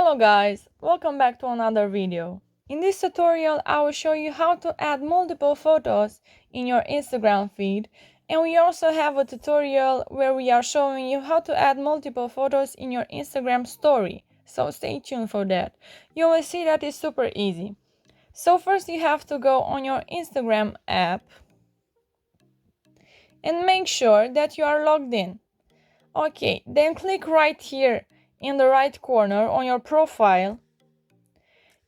Hello guys, welcome back to another video. In this tutorial I will show you how to add multiple photos in your Instagram feed, and we also have a tutorial where we are showing you how to add multiple photos in your Instagram story, so stay tuned for that. You will see that it's super easy. So first you have to go on your Instagram app and make sure that you are logged in. Okay, then click right here in the right corner on your profile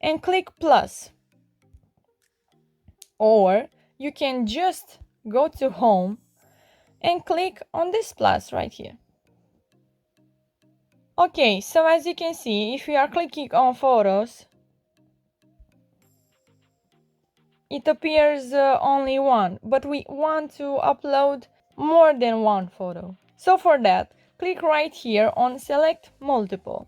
and click plus. Or you can just go to home and click on this plus right here. Okay, so as you can see, if you are clicking on photos, it appears only one, but we want to upload more than one photo. So for that, click right here on select multiple.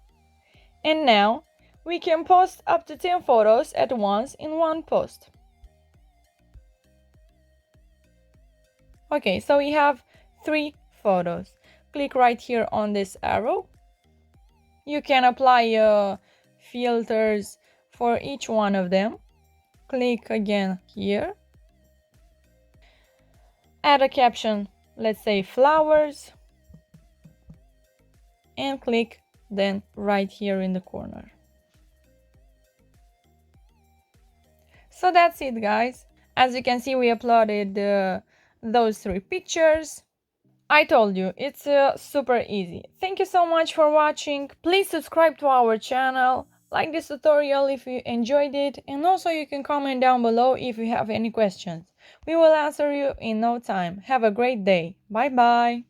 And now we can post up to 10 photos at once in one post. Okay, so we have 3 photos. Click right here on this arrow. You can apply filters for each one of them. Click again here. Add a caption, let's say flowers. And click then right here in the corner. So that's it, guys. As you can see, we uploaded those 3 pictures. I told you, it's super easy. Thank you so much for watching. Please subscribe to our channel, like this tutorial if you enjoyed it, and also you can comment down below if you have any questions. We will answer you in no time. Have a great day. Bye bye.